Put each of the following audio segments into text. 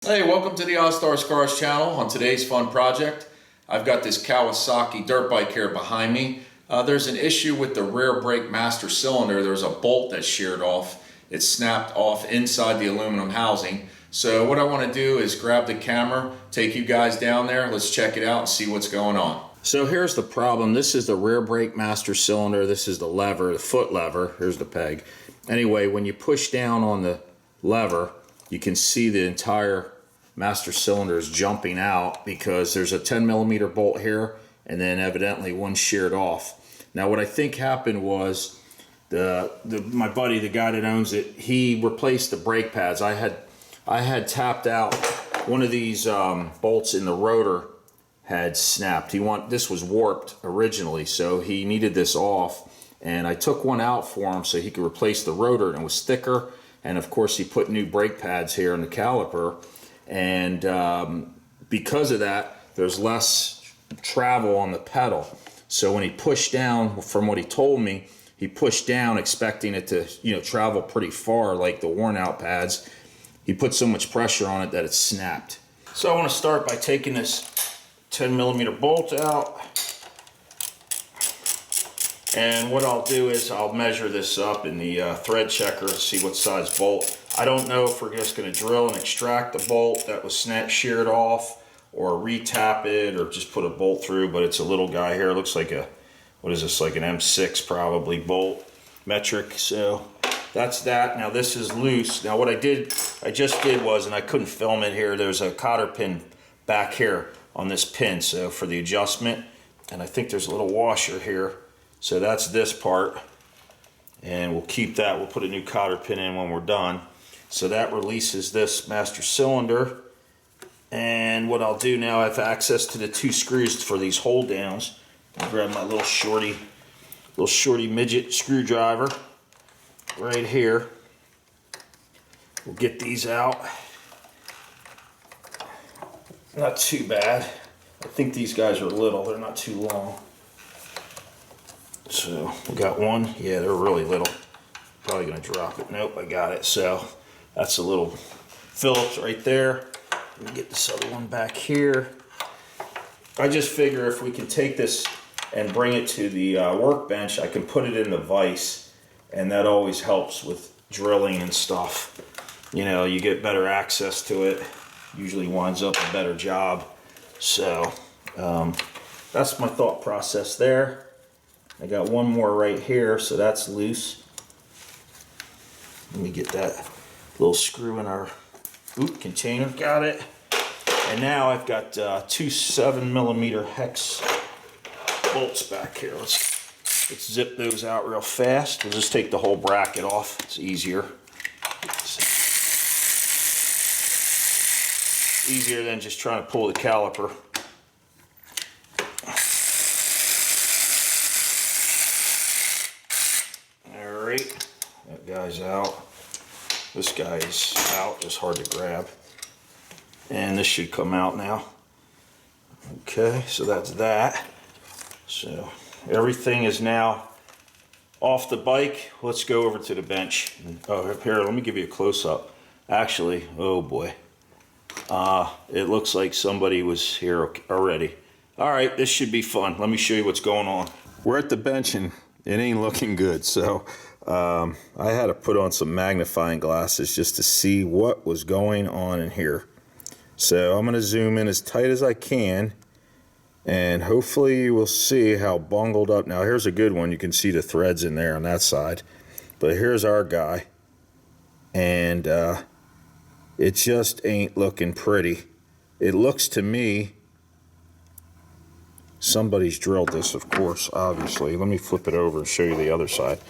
Hey, welcome to the Ozzstar Cars channel. On today's fun project, I've got this Kawasaki dirt bike here behind me. There's an issue with the rear brake master cylinder. There's a bolt that's sheared off. It's snapped off inside the aluminum housing. So what I want to do is grab the camera, take you guys down there. Let's check it out and see what's going on. So here's the problem. This is the rear brake master cylinder. This is the lever, the foot lever. Here's the peg. Anyway, when you push down on the lever, you can see the entire master cylinder is jumping out because there's a 10mm bolt here and then evidently one sheared off. Now what I think happened was my buddy, the guy that owns it, he replaced the brake pads. I had tapped out one of these bolts in the rotor had snapped. This was warped originally, so he needed this off, and I took one out for him so he could replace the rotor, and it was thicker. And of course he put new brake pads here in the caliper, and because of that there's less travel on the pedal. So when he pushed down, from what he told me, he pushed down expecting it to travel pretty far like the worn out pads. He put so much pressure on it that it snapped. So I want to start by taking this 10mm bolt out. And what I'll do is I'll measure this up in the thread checker to see what size bolt. I don't know if we're just going to drill and extract the bolt that was sheared off, or re-tap it, or just put a bolt through, but it's a little guy here. It looks like what is this, like an M6 probably bolt, metric. So that's that. Now this is loose. Now what I just did was, and I couldn't film it here, there's a cotter pin back here on this pin, so for the adjustment, and I think there's a little washer here. So that's this part, and we'll keep that. We'll put a new cotter pin in when we're done. So that releases this master cylinder. And what I'll do now, I have access to the 2 screws for these hold downs. I'll grab my little shorty midget screwdriver right here. We'll get these out. Not too bad. I think these guys are little. They're not too long. So we got one. Yeah, they're really little. Probably gonna drop it. Nope, I got it. So that's a little Phillips right there. Let me get this other one back here. I just figure if we can take this and bring it to the workbench, I can put it in the vise, and that always helps with drilling and stuff. You get better access to it. Usually winds up a better job. So that's my thought process there. I got one more right here, so that's loose. Let me get that little screw in our container. Got it. And now I've got 2 7mm hex bolts back here. Let's zip those out real fast. We'll just take the whole bracket off. It's easier. Easier than just trying to pull the caliper. That guy's out. This guy is out, just hard to grab. And this should come out now. Okay, so that's that. So everything is now off the bike. Let's go over to the bench. Oh, here, let me give you a close-up. Actually, oh boy. It looks like somebody was here already. All right, this should be fun. Let me show you what's going on. We're at the bench and it ain't looking good, so I had to put on some magnifying glasses just to see what was going on in here. So I'm going to zoom in as tight as I can, and hopefully you will see how bungled up. Now here's a good one. You can see the threads in there on that side. But here's our guy, and it just ain't looking pretty. It looks to me, somebody's drilled this, of course, obviously. Let me flip it over and show you the other side.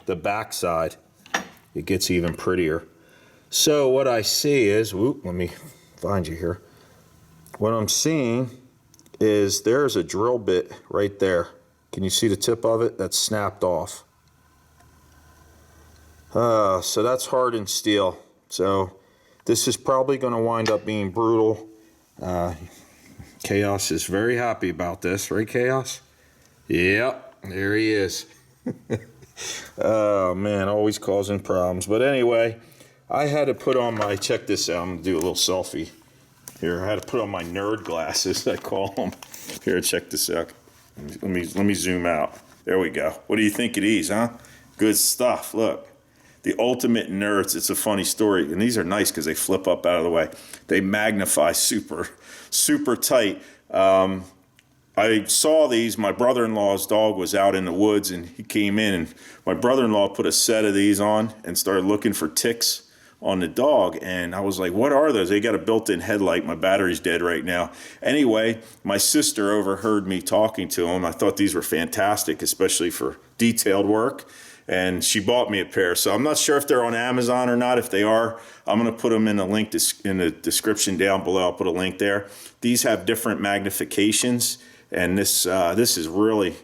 The back side, it gets even prettier. So what I see is, let me find you here. What I'm seeing is there's a drill bit right there. Can you see the tip of it? That's snapped off. So that's hardened steel. So this is probably going to wind up being brutal. Chaos is very happy about this, right, Chaos? Yep, there he is. Oh man, always causing problems. But anyway, I had to put on my, check this out, I'm gonna do a little selfie here. I had to put on my nerd glasses, I call them. Here, check this out. Let me zoom out. There we go. What do you think of these, huh? Good stuff, look. The ultimate nerds, it's a funny story. And these are nice because they flip up out of the way. They magnify super, super tight. I saw these, my brother-in-law's dog was out in the woods and he came in and my brother-in-law put a set of these on and started looking for ticks on the dog, and I was like, what are those? They got a built-in headlight. My battery's dead right now. Anyway, my sister overheard me talking to him. I thought these were fantastic, especially for detailed work, and she bought me a pair. So I'm not sure if they're on Amazon or not. If they are, I'm going to put them in the link in the description down below. I'll put a link there. These have different magnifications, and this is really,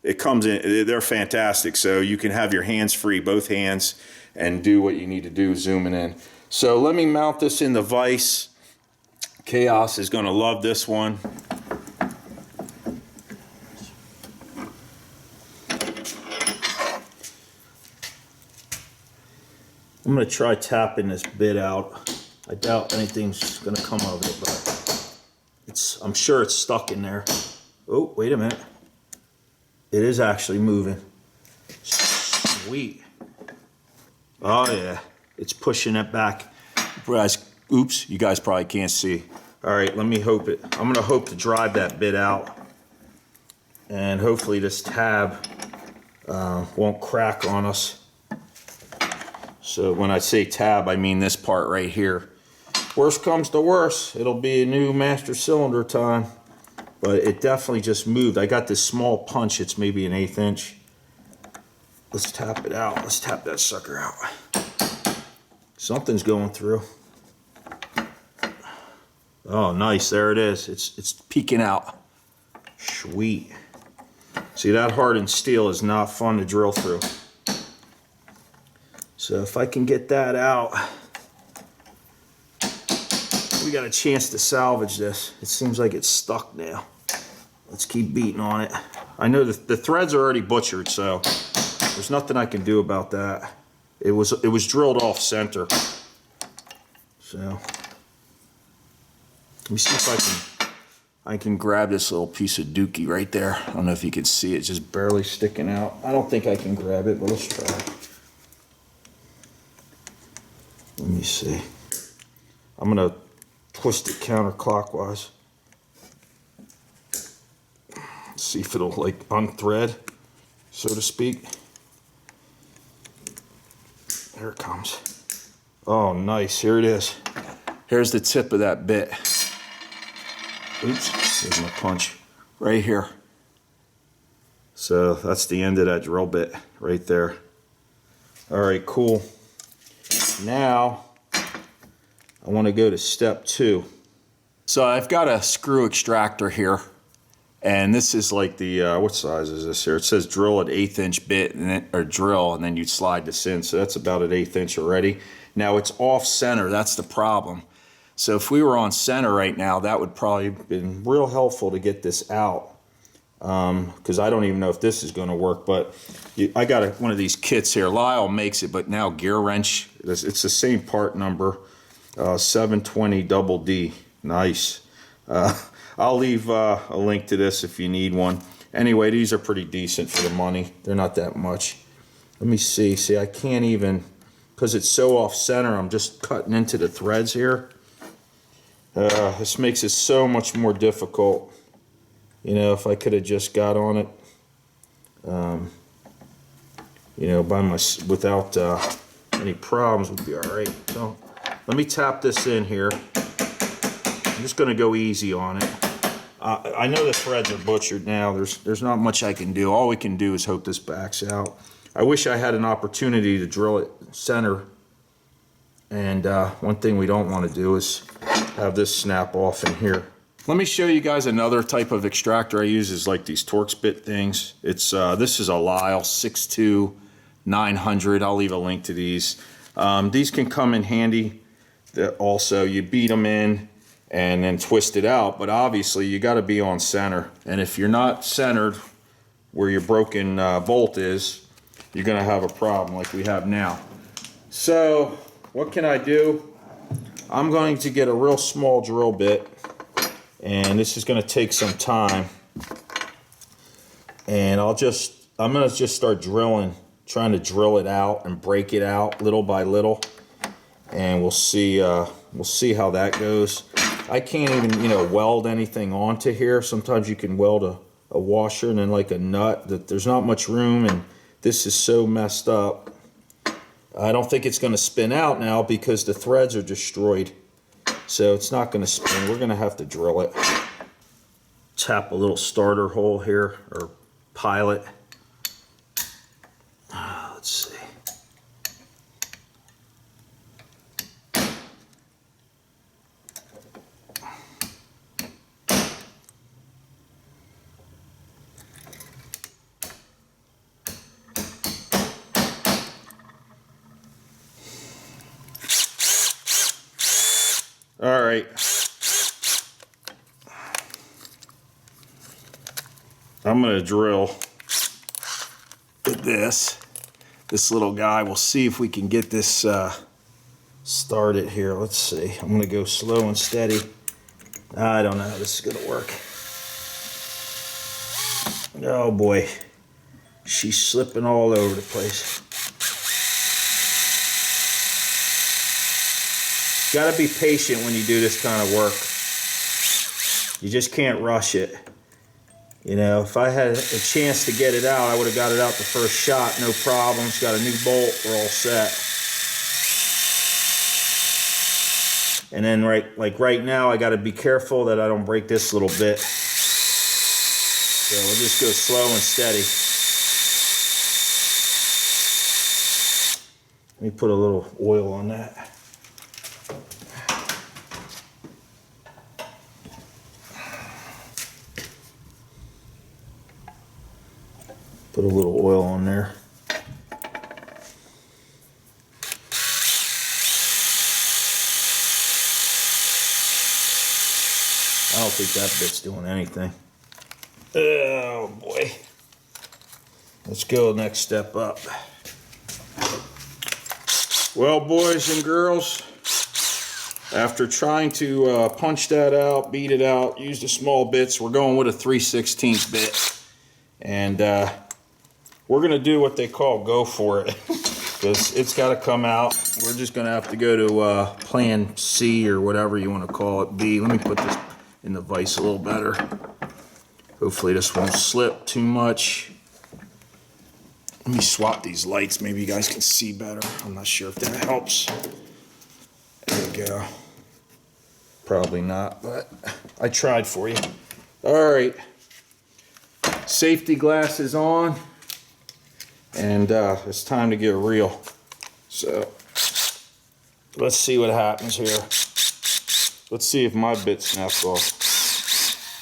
it comes in, they're fantastic. So you can have your hands free, both hands, and do what you need to do zooming in. So let me mount this in the vise. Chaos is going to love this one. I'm going to try tapping this bit out. I doubt anything's going to come of it, but I'm sure it's stuck in there. Oh, wait a minute. It is actually moving. Sweet. Oh yeah, it's pushing it back. Oops, you guys probably can't see. All right, let me hope it. I'm gonna hope to drive that bit out, and hopefully this tab won't crack on us. So when I say tab, I mean this part right here. Worst comes to worst, it'll be a new master cylinder time. But it definitely just moved. I got this small punch, it's maybe an 1/8 inch. Let's tap it out. Let's tap that sucker out. Something's going through. Oh, nice. There it is. It's peeking out. Sweet. See, that hardened steel is not fun to drill through. So if I can get that out, we got a chance to salvage this. It seems like it's stuck now. Let's keep beating on it. I know the threads are already butchered, so there's nothing I can do about that. It was drilled off center. So let me see if I can grab this little piece of dookie right there. I don't know if you can see it, just barely sticking out. I don't think I can grab it, but let's try. Let me see. I'm gonna twist it counterclockwise. See if it'll like unthread, so to speak. There it comes. Oh, nice. Here it is. Here's the tip of that bit. Oops, there's my punch right here. So that's the end of that drill bit right there. All right, cool. Now I want to go to step 2. So I've got a screw extractor here, and this is like the what size is this here? It says drill at 1/8 inch bit, and then, or drill, and then you'd slide this in. So that's about at 1/8 inch already. Now it's off center. That's the problem. So if we were on center right now, that would probably have been real helpful to get this out, because I don't even know if this is going to work. But I got one of these kits here. Lyle makes it, but now gear wrench. It's the same part number, 720 double D. Nice. I'll leave a link to this if you need one. Anyway, these are pretty decent for the money. They're not that much. Let me see. See, I can't even, because it's so off center, I'm just cutting into the threads here. This makes it so much more difficult. You know, if I could have just got on it, you know, without any problems, would be all right. So let me tap this in here. I'm just going to go easy on it. I know the threads are butchered now. There's not much I can do. All we can do is hope this backs out. I wish I had an opportunity to drill it center. And one thing we don't want to do is have this snap off in here. Let me show you guys another type of extractor I use. Is like these Torx bit things. It's this is a Lyle 62900. I'll leave a link to these. These can come in handy. Also, you beat them in and then twist it out, but obviously you got to be on center, and if you're not centered where your broken bolt is, you're going to have a problem like we have now. So what can I do? I'm going to get a real small drill bit, and this is going to take some time. And I'm going to just start drilling, trying to drill it out and break it out little by little, and we'll see how that goes. I can't even weld anything onto here. Sometimes you can weld a washer and then like a nut. That there's not much room, and this is so messed up. I don't think it's going to spin out now because the threads are destroyed. So it's not going to spin. We're going to have to drill it. Tap a little starter hole here, or pilot. Let's see. All right. I'm going to drill with this little guy. We'll see if we can get this started here. Let's see. I'm going to go slow and steady. I don't know how this is going to work. Oh boy. She's slipping all over the place. Got to be patient when you do this kind of work. You just can't rush it. If I had a chance to get it out, I would have got it out the first shot, no problems. Got a new bolt, we're all set. And then right now, I got to be careful that I don't break this little bit. So we'll just go slow and steady. Let me put a little oil on that. Put a little oil on there. I don't think that bit's doing anything. Oh boy. Let's go next step up. Well, boys and girls, after trying to punch that out, beat it out, use the small bits, we're going with a 3/16 bit. And we're going to do what they call go for it, because it's got to come out. We're just going to have to go to plan C or whatever you want to call it, B. Let me put this in the vise a little better. Hopefully this won't slip too much. Let me swap these lights. Maybe you guys can see better. I'm not sure if that helps. There we go. Probably not, but I tried for you. All right. Safety glasses on. And it's time to get real. So let's see what happens here. Let's see if my bit snaps off.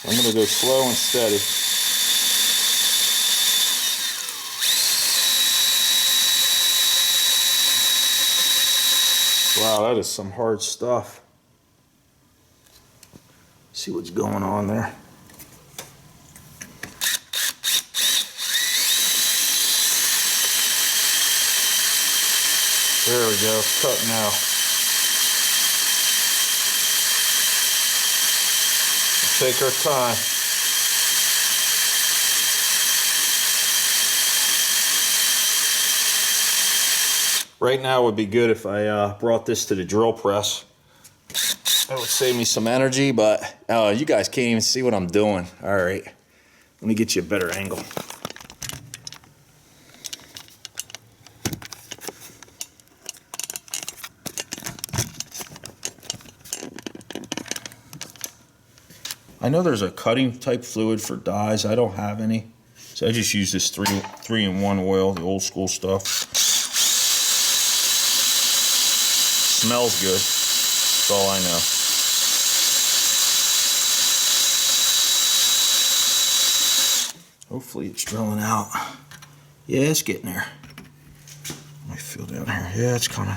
I'm going to go slow and steady. Wow, that is some hard stuff. See what's going on there. There we go, it's cut now. We'll take our time. Right now would be good if I brought this to the drill press. That would save me some energy, but you guys can't even see what I'm doing. All right, let me get you a better angle. I know there's a cutting type fluid for dies. I don't have any, so I just use this 3-in-1 oil, the old school stuff. Smells good. That's all I know. Hopefully it's drilling out. Yeah, it's getting there. Let me feel down here. Yeah, it's coming.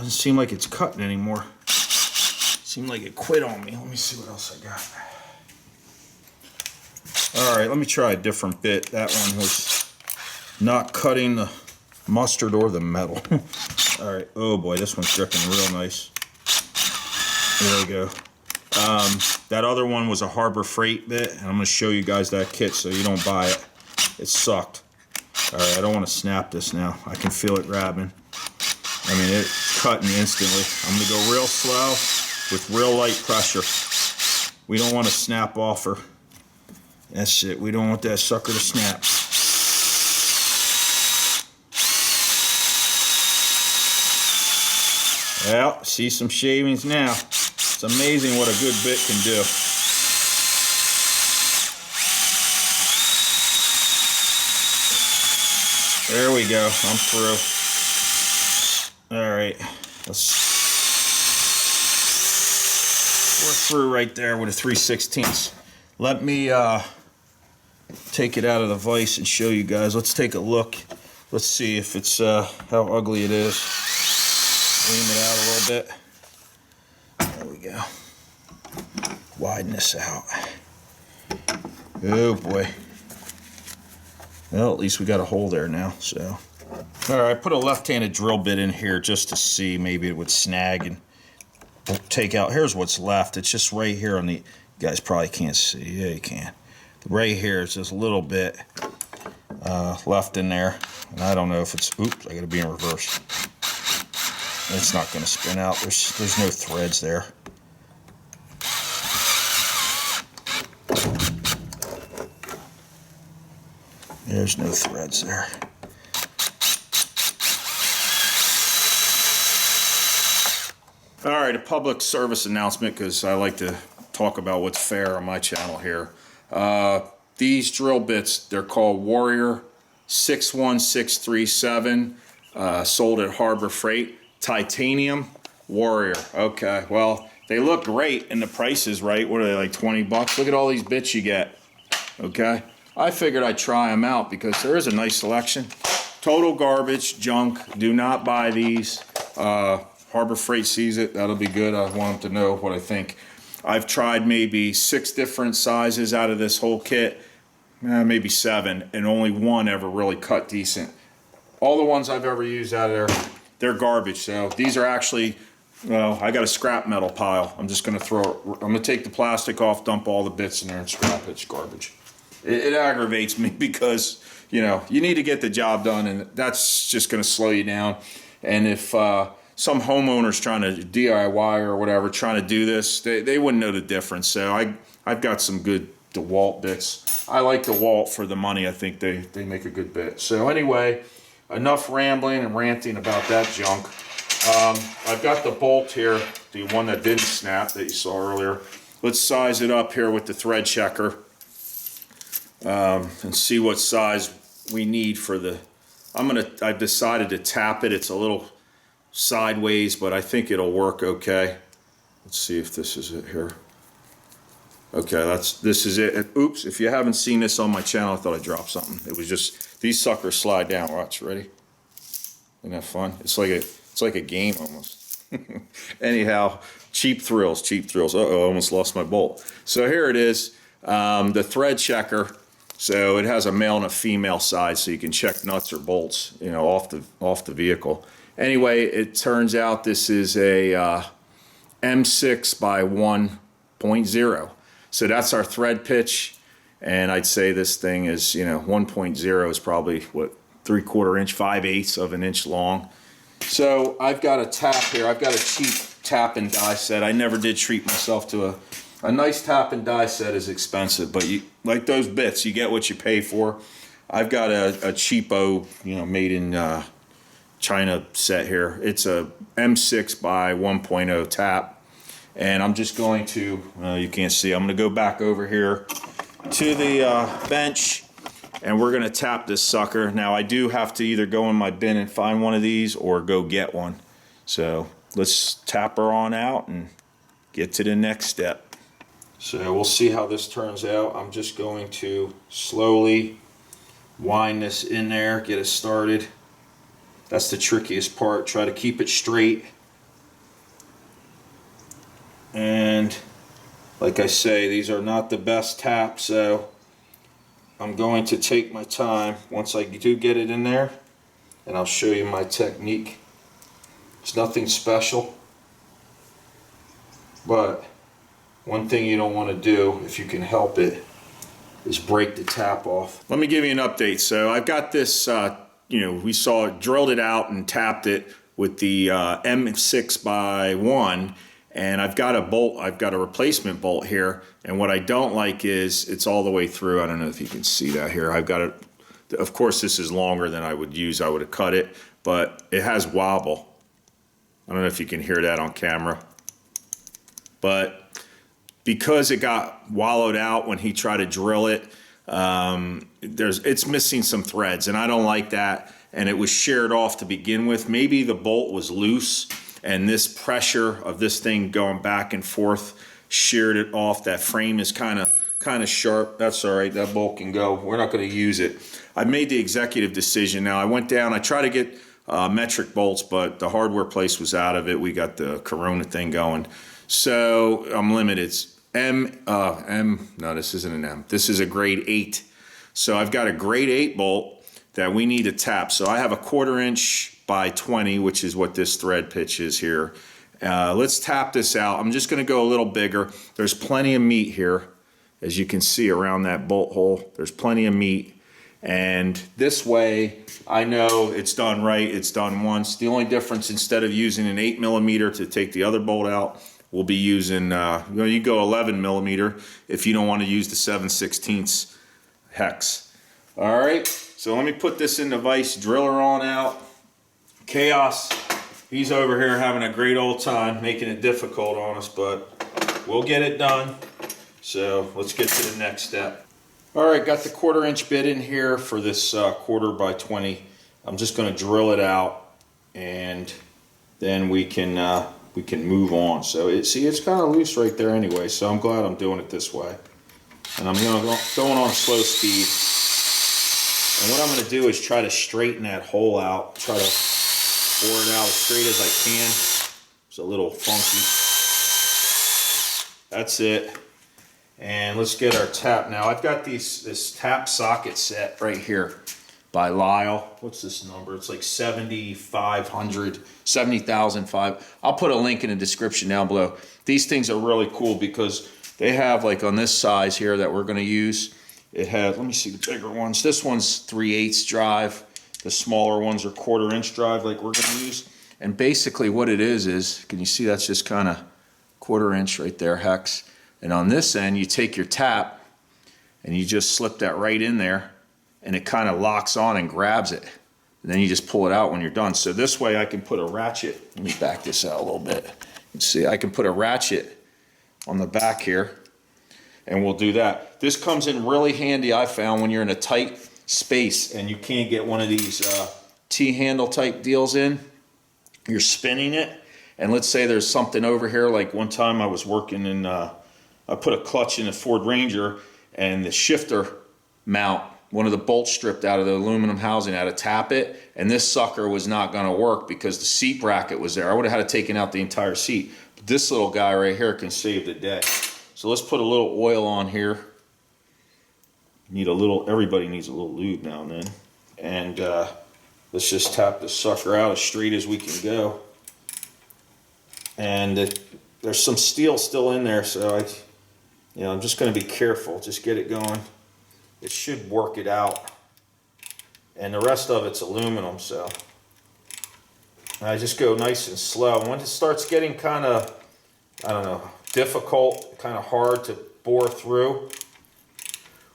Doesn't seem like it's cutting anymore. Seemed like it quit on me. Let me see what else I got. All right, let me try a different bit. That one was not cutting the mustard or the metal. All right, oh boy, this one's gripping real nice. There we go. That other one was a Harbor Freight bit, and I'm gonna show you guys that kit so you don't buy it. It sucked. All right, I don't want to snap this now. I can feel it grabbing. I mean, it's cutting instantly. I'm gonna go real slow with real light pressure. We don't want to snap off her. That's it. We don't want that sucker to snap. Well, see some shavings now. It's amazing what a good bit can do. There we go. I'm through. All right. We're through right there with a 3/16. Let me take it out of the vise and show you guys. Let's take a look. Let's see if it's how ugly it is. Lean it out a little bit. There we go. Widen this out. Oh boy. Well, at least we got a hole there now, so. All right, I put a left-handed drill bit in here just to see maybe it would snag and take out. Here's what's left. It's just right here on the, you guys probably can't see. Yeah, you can. Right here is just a little bit left in there. And I don't know if it's, oops, I gotta be in reverse. It's not gonna spin out. There's no threads there. There's no threads there. All right, a public service announcement, because I like to talk about what's fair on my channel here. These drill bits, they're called Warrior 61637, sold at Harbor Freight. Titanium Warrior. Okay, well, they look great and the price is right. What are they, like 20 bucks? Look at all these bits you get. Okay, I figured I'd try them out because there is a nice selection. Total garbage, junk. Do not buy these. Harbor Freight sees it. That'll be good. I want them to know what I think. I've tried maybe 6 different sizes out of this whole kit, maybe 7, and only one ever really cut decent. All the ones I've ever used out of there, they're garbage. So these are actually, well, I got a scrap metal pile. I'm just gonna I'm gonna take the plastic off, dump all the bits in there and scrap it. It's garbage. It aggravates me because, you know, you need to get the job done and that's just gonna slow you down. And if some homeowners trying to DIY or whatever, trying to do this, they wouldn't know the difference. So I've got some good DeWalt bits. I like DeWalt for the money. I think they make a good bit. So anyway, enough rambling and ranting about that junk. I've got the bolt here, the one that didn't snap that you saw earlier. Let's size it up here with the thread checker and see what size we need for the, I've decided to tap it. It's a little sideways, but I think it'll work okay. Let's see if this is it here. Okay, this is it. Oops, if you haven't seen this on my channel, I thought I dropped something. It was just, these suckers slide down. Watch, ready? Isn't that fun? It's like a game almost. Anyhow, cheap thrills, cheap thrills. Uh-oh, I almost lost my bolt. So here it is, the thread checker. So it has a male and a female side, so you can check nuts or bolts, you know, off the vehicle. Anyway, it turns out this is a M6 by 1.0. So that's our thread pitch, and I'd say this thing is, you know, 1.0 is probably, what, 3/4 inch, 5/8 of an inch long. So I've got a tap here. I've got a cheap tap and die set. I never did treat myself to a nice tap and die set is expensive, but you, like those bits, you get what you pay for. I've got a cheapo, you know, made in China set here. It's a M6 by 1.0 tap. And I'm just going to, you can't see, I'm going to go back over here to the bench and we're going to tap this sucker. Now I do have to either go in my bin and find one of these or go get one. So let's tap her on out and get to the next step. So we'll see how this turns out. I'm just going to slowly wind this in there, get it started. That's the trickiest part. Try to keep it straight like I say, these are not the best taps, so I'm going to take my time once I do get it in there, and I'll show you my technique. It's nothing special, but one thing you don't want to do, if you can help it, is break the tap off. Let me give you an update. So I've got this, we saw it, drilled it out and tapped it with the M6x1, and I've got a bolt, I've got a replacement bolt here, and what I don't like is it's all the way through. I don't know if you can see that here. I've got it, of course this is longer than I would use, I would have cut it, but it has wobble. I don't know if you can hear that on camera, but because it got wallowed out when he tried to drill it, it's missing some threads, and I don't like that. And it was sheared off to begin with. Maybe the bolt was loose, and this pressure of this thing going back and forth sheared it off. That frame is kind of sharp. That's all right. That bolt can go. We're not going to use it. I made the executive decision. Now I went down. I tried to get metric bolts, but the hardware place was out of it. We got the Corona thing going, so I'm limited. No, this isn't an M. This is a grade 8. So I've got a grade 8 bolt that we need to tap. So I have a 1/4 inch by 20, which is what this thread pitch is here. Let's tap this out. I'm just gonna go a little bigger. There's plenty of meat here. As you can see around that bolt hole, there's plenty of meat. And this way, I know it's done right, it's done once. The only difference, instead of using an 8mm to take the other bolt out, we'll be using, you go 11mm if you don't want to use the 7/16 hex. All right, so let me put this in the vise, drill her on out. Chaos, he's over here having a great old time, making it difficult on us, but we'll get it done. So let's get to the next step. All right, got the 1/4 inch bit in here for this 1/4 by 20. I'm just gonna drill it out, and then we can move on. So it's kind of loose right there anyway, so I'm glad I'm doing it this way. And I'm going on slow speed. And what I'm going to do is try to straighten that hole out, try to bore it out as straight as I can. It's a little funky. That's it. And let's get our tap now. I've got this tap socket set right here by Lyle. What's this number? It's like 7,500, 70,005. I'll put a link in the description down below. These things are really cool because they have, like on this size here that we're going to use, it has, let me see the bigger ones. This one's 3/8 drive. The smaller ones are 1/4 inch drive like we're going to use. And basically what it is, can you see that's just kind of 1/4 inch right there, hex. And on this end, you take your tap and you just slip that right in there, and it kind of locks on and grabs it. And then you just pull it out when you're done. So this way I can put a ratchet. Let me back this out a little bit. You can see I can put a ratchet on the back here, and we'll do that. This comes in really handy, I found, when you're in a tight space and you can't get one of these T-handle type deals in. You're spinning it, and let's say there's something over here. Like one time I was working in, I put a clutch in a Ford Ranger, and the shifter mount, one of the bolts stripped out of the aluminum housing, I had to tap it, and this sucker was not going to work because the seat bracket was there. I would have had to taken out the entire seat. But this little guy right here can save the day. So let's put a little oil on here. Need a little, everybody needs a little lube now and then. And let's just tap this sucker out as straight as we can go. And there's some steel still in there, so I'm just going to be careful. Just get it going. It should work it out. And the rest of it's aluminum, so I just go nice and slow. When it starts getting kind of, I don't know, difficult, kind of hard to bore through,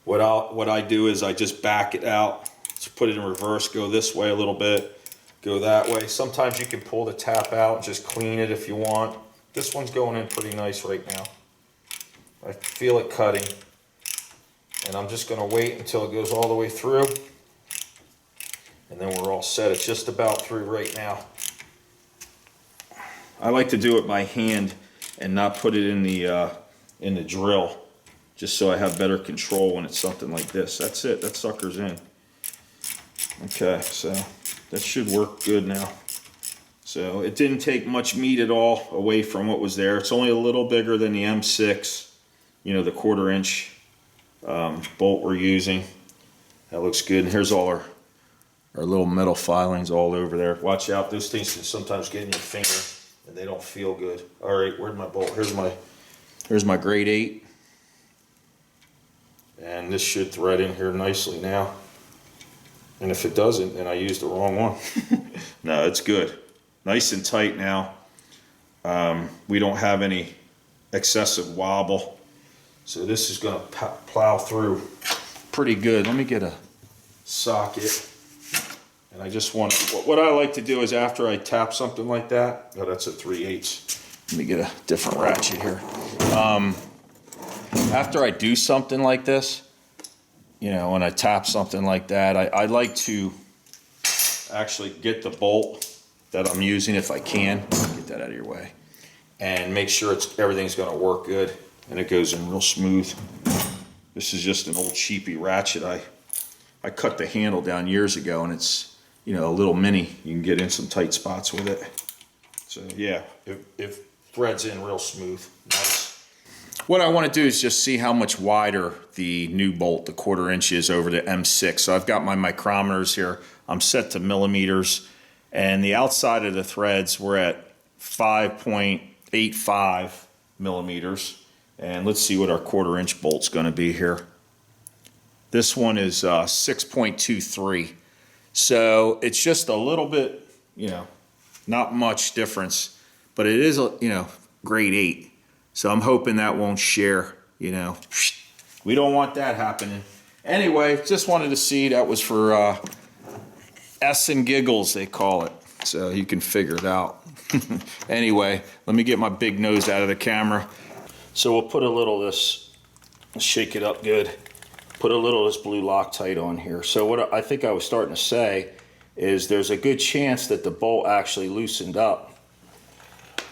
what I do is I just back it out. Just put it in reverse, go this way a little bit, go that way. Sometimes you can pull the tap out and just clean it if you want. This one's going in pretty nice right now. I feel it cutting. And I'm just going to wait until it goes all the way through. And then we're all set. It's just about through right now. I like to do it by hand and not put it in the drill, just so I have better control when it's something like this. That's it. That sucker's in. Okay, so that should work good now. So it didn't take much meat at all away from what was there. It's only a little bigger than the M6. you know, the 1/4 inch bolt we're using. That looks good. And here's all our little metal filings all over there. Watch out, those things can sometimes get in your finger and they don't feel good. All right, where's my bolt? Here's my grade 8. And this should thread in here nicely now. And if it doesn't, then I used the wrong one. No, it's good. Nice and tight now. We don't have any excessive wobble. So this is gonna plow through pretty good. Let me get a socket. And I just want to, what I like to do is after I tap something like that, oh, that's a 3/8. Let me get a different ratchet here. After I do something like this, you know, when I tap something like that, I like to actually get the bolt that I'm using if I can. Get that out of your way. And make sure everything's going to work good and it goes in real smooth. This is just an old cheapy ratchet. I cut the handle down years ago and it's, you know, a little mini. You can get in some tight spots with it. So yeah, it threads in real smooth. Nice. What I want to do is just see how much wider the new bolt, the 1/4 inch, is over the M6. So I've got my micrometers here. I'm set to millimeters. And the outside of the threads, we're at 5.85 millimeters. And let's see what our 1/4 inch bolt's going to be here. This one is 6.23. So it's just a little bit, you know, not much difference. But it is, you know, grade 8. So I'm hoping that won't share, you know. We don't want that happening. Anyway, just wanted to see. That was for S and giggles, they call it. So you can figure it out. Anyway, let me get my big nose out of the camera. So we'll put a little of this, shake it up good. Put a little of this blue Loctite on here. So what I think I was starting to say is there's a good chance that the bolt actually loosened up.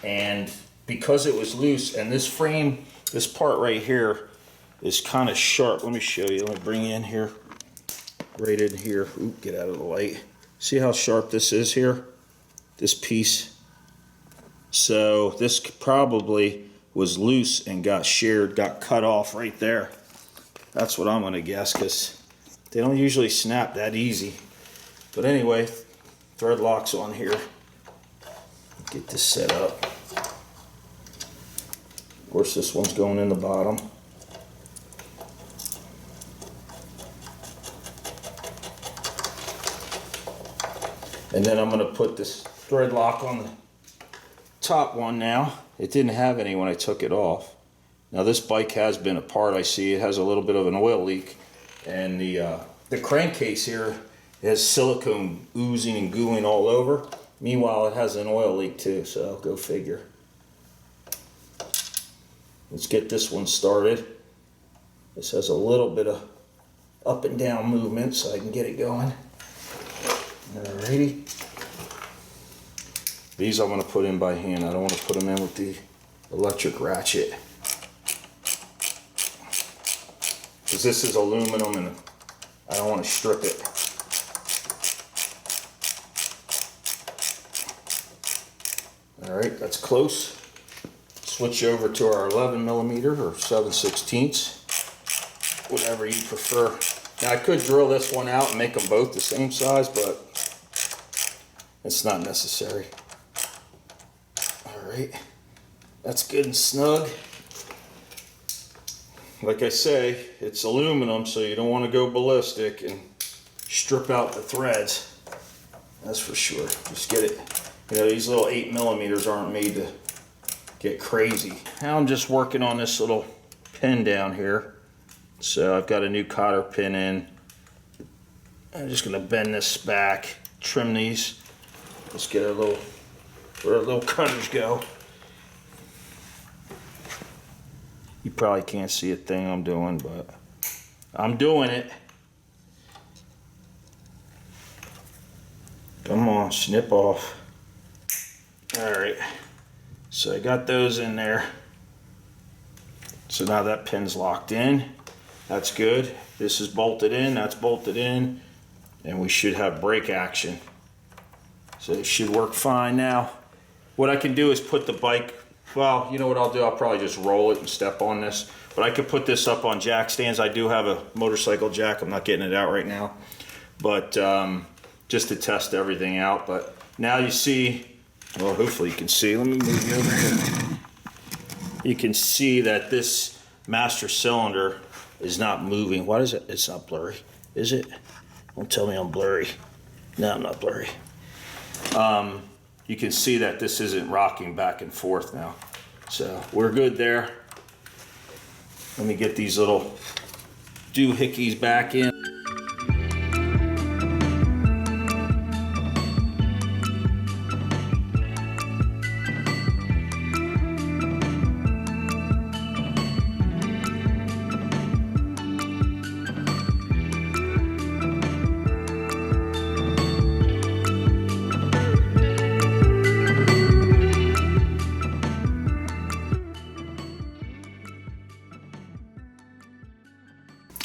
And because it was loose, and this frame, this part right here is kind of sharp. Let me show you. Let me bring you in here. Right in here. Ooh, get out of the light. See how sharp this is here? This piece. So this probably was loose and got sheared, got cut off right there. That's what I'm gonna guess, because they don't usually snap that easy. But anyway, thread locks on here. Get this set up. Of course, this one's going in the bottom. And then I'm going to put this thread lock on the top one now. It didn't have any when I took it off. Now this bike has been apart. I see it has a little bit of an oil leak. And the crankcase here has silicone oozing and gooing all over. Meanwhile, it has an oil leak too, so go figure. Let's get this one started. This has a little bit of up and down movement, so I can get it going. Alrighty. These I'm going to put in by hand. I don't want to put them in with the electric ratchet. Because this is aluminum and I don't want to strip it. Alright, that's close. Switch over to our 11 millimeter or 7/16, whatever you prefer. Now I could drill this one out and make them both the same size, but it's not necessary. Alright, that's good and snug. Like I say, it's aluminum, so you don't want to go ballistic and strip out the threads. That's for sure. Just get it. You know, these little 8 millimeters aren't made to get crazy. Now I'm just working on this little pin down here. So I've got a new cotter pin in. I'm just gonna bend this back, trim these. Let's get where our little cutters go. You probably can't see a thing I'm doing, but I'm doing it. Come on, snip off. All right. So I got those in there. So now that pin's locked in. That's good. This is bolted in, that's bolted in, and we should have brake action. So it should work fine now. What I can do is put the bike well, you know what I'll do? I'll probably just roll it and step on this. But I could put this up on jack stands. I do have a motorcycle jack. I'm not getting it out right now. But just to test everything out. But now you see, well, hopefully you can see. Let me move you over here. You can see that this master cylinder is not moving. What is it? It's not blurry. Is it? Don't tell me I'm blurry. No, I'm not blurry. You can see that this isn't rocking back and forth now. So we're good there. Let me get these little doohickeys back in.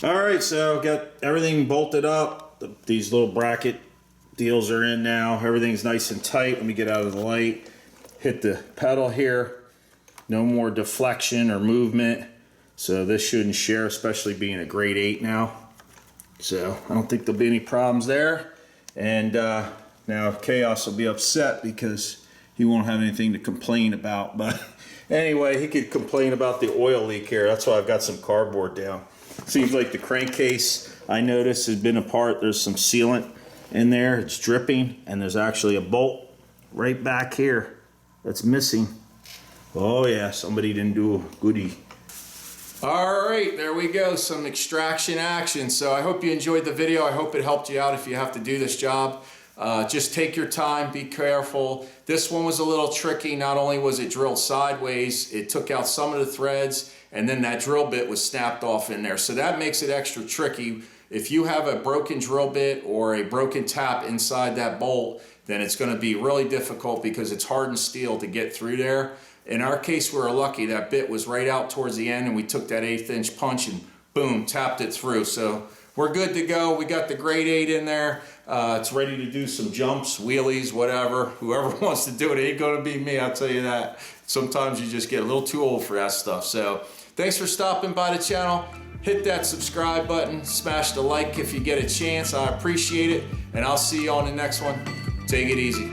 All right, so got everything bolted up. These little bracket deals are in now. Everything's nice and tight. Let me get out of the light. Hit the pedal here. No more deflection or movement. So this shouldn't share, especially being a grade 8 now. So I don't think there'll be any problems there. And now Chaos will be upset because he won't have anything to complain about. But anyway, he could complain about the oil leak here. That's why I've got some cardboard down. Seems like the crankcase, I noticed, has been apart. There's some sealant in there. It's dripping, and there's actually a bolt right back here that's missing. Oh yeah, somebody didn't do a goodie. All right, there we go, some extraction action. So I hope you enjoyed the video. I hope it helped you out if you have to do this job. Just take your time, be careful. This one was a little tricky. Not only was it drilled sideways, it took out some of the threads, and then that drill bit was snapped off in there. So that makes it extra tricky. If you have a broken drill bit or a broken tap inside that bolt, then it's gonna be really difficult because it's hardened steel to get through there. In our case, we were lucky. That bit was right out towards the end, and we took that 1/8 inch punch and boom, tapped it through. So we're good to go. We got the grade 8 in there. It's ready to do some jumps, wheelies, whatever. Whoever wants to do it, ain't gonna be me, I'll tell you that. Sometimes you just get a little too old for that stuff. So thanks for stopping by the channel. Hit that subscribe button, smash the like if you get a chance. I appreciate it, and I'll see you on the next one. Take it easy.